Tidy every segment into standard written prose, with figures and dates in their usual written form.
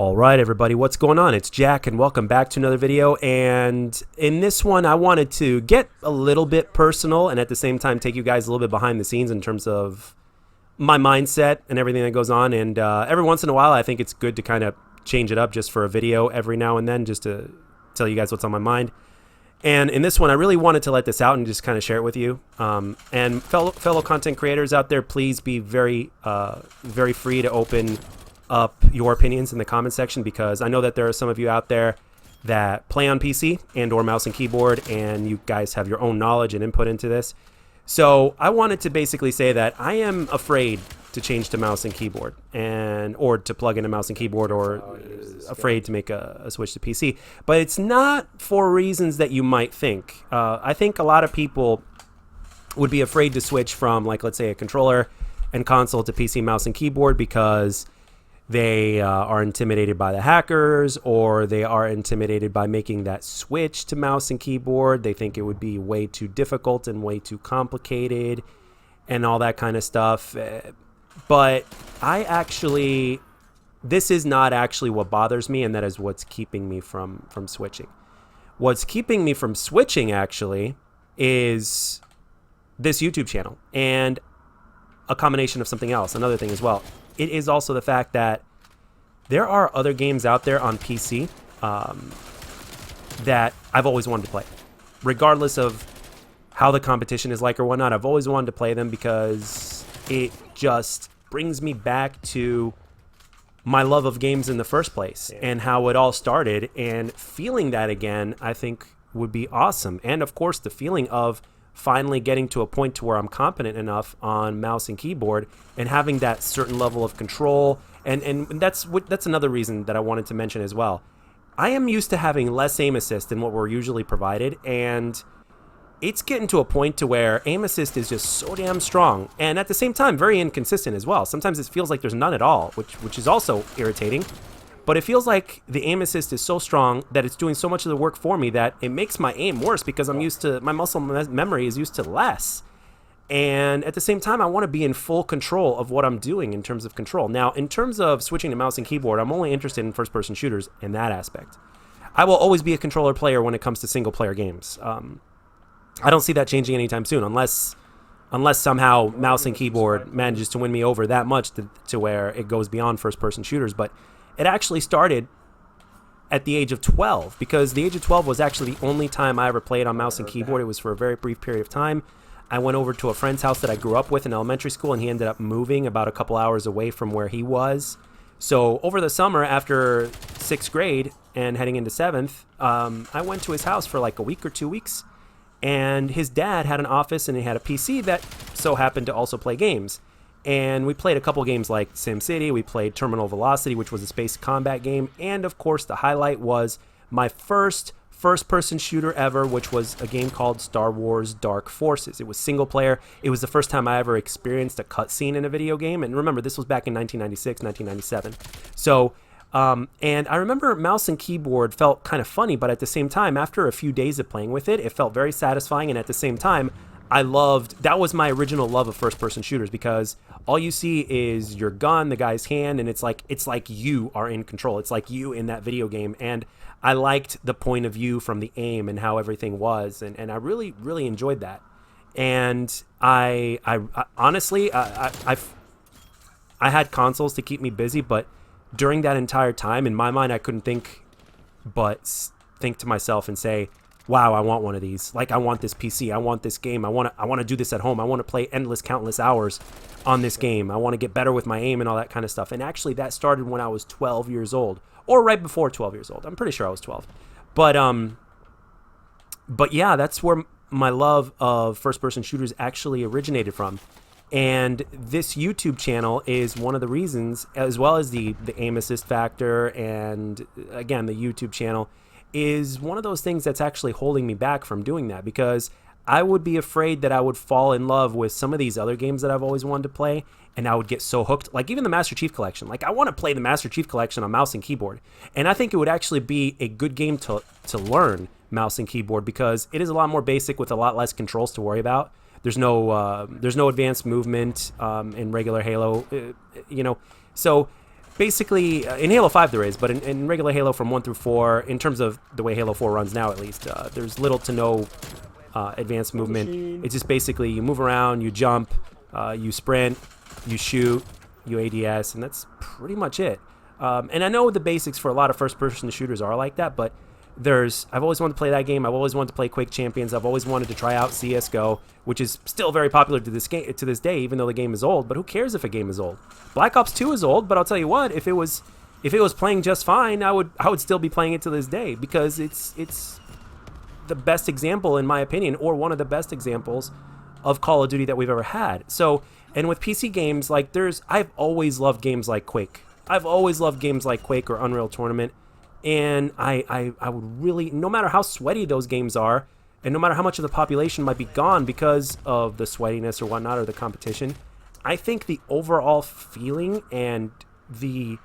All right, everybody, what's going on? It's Jack, and welcome back to another video. And in this one, I wanted to get a little bit personal and at the same time take you guys a little bit behind the scenes in terms of my mindset and everything that goes on. And every once in a while, I think it's good to kind of change it up just for a video every now and then, just to tell you guys what's on my mind. And in this one, I really wanted to let this out and just kind of share it with you. And fellow content creators out there, please be very free to open up your opinions in the comment section, because I know that there are some of you out there that play on PC and or mouse and keyboard, and you guys have your own knowledge and input into this. So I wanted to basically say that I am afraid to change to mouse and keyboard, or to plug in a mouse and keyboard, or afraid to make a switch to PC. But it's not for reasons that you might think. I think a lot of people would be afraid to switch from, like, let's say, a controller and console to PC, mouse and keyboard because they are intimidated by the hackers, or they are intimidated by making that switch to mouse and keyboard. They think it would be way too difficult and way too complicated and all that kind of stuff. But this is not actually what bothers me, and that is what's keeping me from switching. What's keeping me from switching actually is this YouTube channel, and a combination of something else, another thing as well. It is also the fact that there are other games out there on PC that I've always wanted to play. Regardless of how the competition is like or whatnot, I've always wanted to play them because it just brings me back to my love of games in the first place, and how it all started. And feeling that again, I think, would be awesome. And of course, the feeling of finally getting to a point to where I'm competent enough on mouse and keyboard and having that certain level of control. And that's another reason that I wanted to mention as well. I am used to having less aim assist than what we're usually provided, and it's getting to a point to where aim assist is just so damn strong, and at the same time very inconsistent as well. Sometimes it feels like there's none at all, which is also irritating. But it feels like the aim assist is so strong that it's doing so much of the work for me that it makes my aim worse, because I'm used to, my muscle memory is used to less. And at the same time, I want to be in full control of what I'm doing in terms of control. Now, in terms of switching to mouse and keyboard, I'm only interested in first-person shooters in that aspect. I will always be a controller player when it comes to single-player games. I don't see that changing anytime soon, unless somehow mouse and keyboard manages to win me over that much to where it goes beyond first-person shooters. But it actually started at the age of 12, because the age of 12 was actually the only time I ever played on mouse and keyboard. It was for a very brief period of time. I went over to a friend's house that I grew up with in elementary school, and he ended up moving about a couple hours away from where he was. So over the summer, after 6th grade and heading into 7th, I went to his house for like a week or 2 weeks, and his dad had an office and he had a PC that so happened to also play games. And we played a couple games like SimCity, we played Terminal Velocity, which was a space combat game, and of course the highlight was my first-person shooter ever, which was a game called Star Wars Dark Forces. It was single player. It was the first time I ever experienced a cutscene in a video game, and remember, this was back in 1996, 1997. So, and I remember mouse and keyboard felt kind of funny, but at the same time, after a few days of playing with it, it felt very satisfying, and at the same time, that was my original love of first-person shooters, because all you see is your gun, the guy's hand, and it's like you are in control. It's like you in that video game, and I liked the point of view from the aim and how everything was, and I really, really enjoyed that. And I honestly, I had consoles to keep me busy, but during that entire time, in my mind, I couldn't think to myself and say, wow, I want one of these. Like, I want this PC. I want this game. I want to do this at home. I want to play countless hours on this game. I want to get better with my aim and all that kind of stuff. And actually, that started when I was 12 years old, or right before 12 years old. I'm pretty sure I was 12. But yeah, that's where my love of first-person shooters actually originated from. And this YouTube channel is one of the reasons, as well as the aim assist factor, and again, the YouTube channel is one of those things that's actually holding me back from doing that, because I would be afraid that I would fall in love with some of these other games that I've always wanted to play, and I would get so hooked. Like even the Master Chief Collection. Like, I want to play the Master Chief Collection on mouse and keyboard, and I think it would actually be a good game to learn mouse and keyboard, because it is a lot more basic with a lot less controls to worry about. There's no advanced movement in regular Halo, you know. So basically, in Halo 5 there is, but in regular Halo from 1 through 4, in terms of the way Halo 4 runs now at least, there's little to no advanced movement. It's just basically you move around, you jump, you sprint, you shoot, you ADS, and that's pretty much it. And I know the basics for a lot of first-person shooters are like that, but I've always wanted to play that game. I've always wanted to play Quake Champions. I've always wanted to try out CS:GO, which is still very popular to this day, even though the game is old. But who cares if a game is old? Black Ops 2 is old, but I'll tell you what, if it was playing just fine, I would still be playing it to this day, because it's the best example, in my opinion, or one of the best examples of Call of Duty that we've ever had. So, and with PC games, like I've always loved games like Quake. I've always loved games like Quake or Unreal Tournament. And I would really, no matter how sweaty those games are, and no matter how much of the population might be gone because of the sweatiness or whatnot, or the competition, I think the overall feeling and the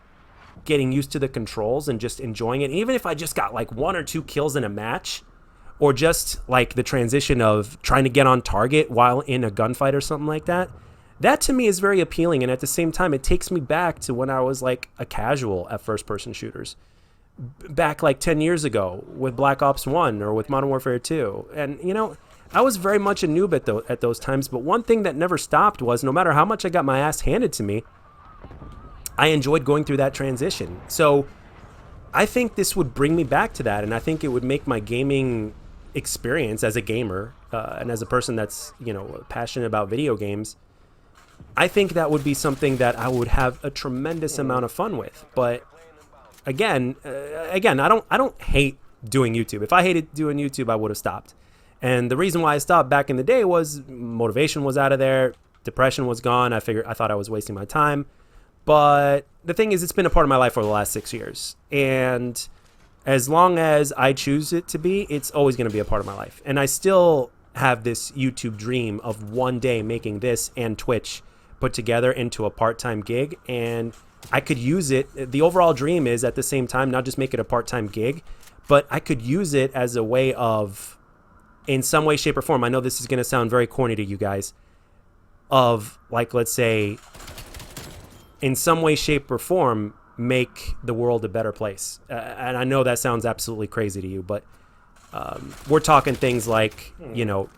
getting used to the controls and just enjoying it, even if I just got like 1 or 2 kills in a match, or just like the transition of trying to get on target while in a gunfight or something like that, that to me is very appealing. And at the same time, it takes me back to when I was like a casual at first-person shooters. Back like 10 years ago with Black Ops 1 or with Modern Warfare 2. And, you know, I was very much a noob at those times, but one thing that never stopped was, no matter how much I got my ass handed to me, I enjoyed going through that transition. So I think this would bring me back to that, and I think it would make my gaming experience as a gamer and as a person that's, you know, passionate about video games, I think that would be something that I would have a tremendous amount of fun with. But Again, I don't hate doing YouTube. If I hated doing YouTube, I would have stopped. And the reason why I stopped back in the day was motivation was out of there, depression was gone. I thought I was wasting my time. But the thing is, it's been a part of my life for the last 6 years. And as long as I choose it to be, it's always going to be a part of my life. And I still have this YouTube dream of one day making this and Twitch put together into a part-time gig, and I could use it. The overall dream is, at the same time, not just make it a part-time gig, but I could use it as a way of, in some way, shape, or form, I know this is going to sound very corny to you guys, of, like, let's say, in some way, shape, or form, make the world a better place. And I know that sounds absolutely crazy to you, but we're talking things like, you know,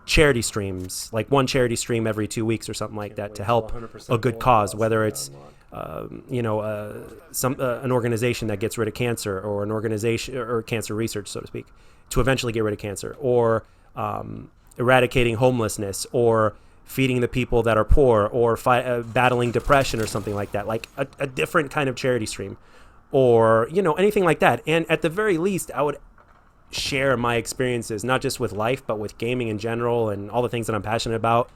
charity streams, like one charity stream every 2 weeks or something like that, to help a good cause, whether it's you know, an organization that gets rid of cancer, or an organization, or cancer research, so to speak, to eventually get rid of cancer, or eradicating homelessness, or feeding the people that are poor, or battling depression or something like that, like a different kind of charity stream, or, you know, anything like that. And at the very least, I would share my experiences, not just with life, but with gaming in general and all the things that I'm passionate about,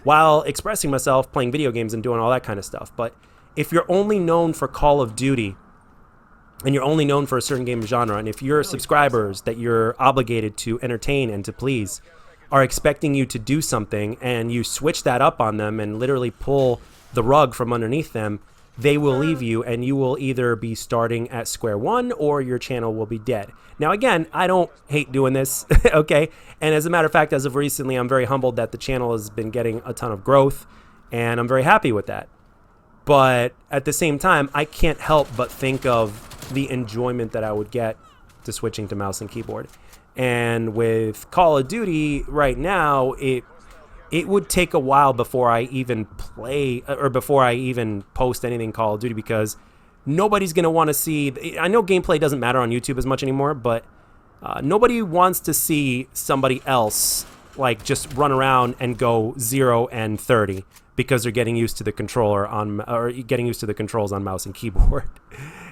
while expressing myself, playing video games and doing all that kind of stuff. But if you're only known for Call of Duty, and you're only known for a certain game genre, and if your subscribers that you're obligated to entertain and to please are expecting you to do something, and you switch that up on them and literally pull the rug from underneath them, they will leave you, and you will either be starting at square one, or your channel will be dead. Now, again, I don't hate doing this, okay? And as a matter of fact, as of recently, I'm very humbled that the channel has been getting a ton of growth, and I'm very happy with that. But at the same time, I can't help but think of the enjoyment that I would get to switching to mouse and keyboard. And with Call of Duty right now, it would take a while before I even play, or before I even post anything Call of Duty, because nobody's going to want to see... I know gameplay doesn't matter on YouTube as much anymore, but nobody wants to see somebody else like just run around and go 0 and 30 because they're getting used to the controller on, or getting used to the controls on mouse and keyboard.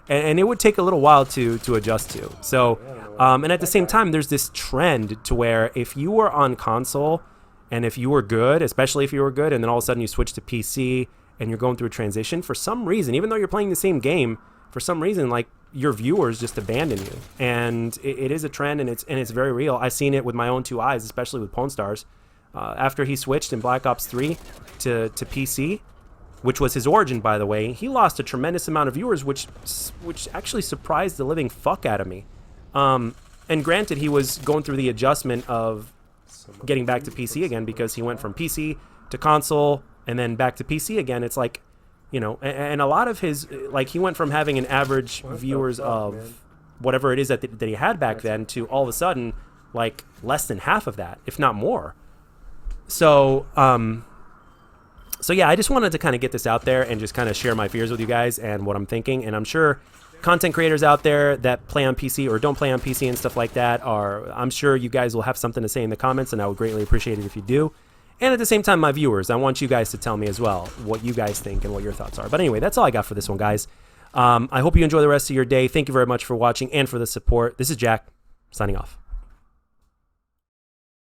And it would take a little while to adjust to. So, and at the same time, there's this trend to where if you were on console, and if you were good, especially if you were good, and then all of a sudden you switch to PC and you're going through a transition, for some reason, even though you're playing the same game, for some reason, like, your viewers just abandon you. And it is a trend, and it's very real. I've seen it with my own 2 eyes, especially with Pwn Stars. After he switched in Black Ops 3 to PC, which was his origin, by the way, he lost a tremendous amount of viewers, which actually surprised the living fuck out of me. And granted, he was going through the adjustment of getting back to PC again, because he went from PC to console and then back to PC again. It's like, you know, and a lot of his, like, he went from having an average viewers of whatever it is that he had back then to all of a sudden like less than half of that, if not more. So so yeah, I just wanted to kind of get this out there and just kind of share my fears with you guys and what I'm thinking. And I'm sure content creators out there that play on PC or don't play on PC and stuff like that I'm sure you guys will have something to say in the comments, and I would greatly appreciate it if you do. And at the same time, my viewers, I want you guys to tell me as well what you guys think and what your thoughts are. But anyway, that's all I got for this one, guys. I hope you enjoy the rest of your day. Thank you very much for watching and for the support. This is Jack, signing off.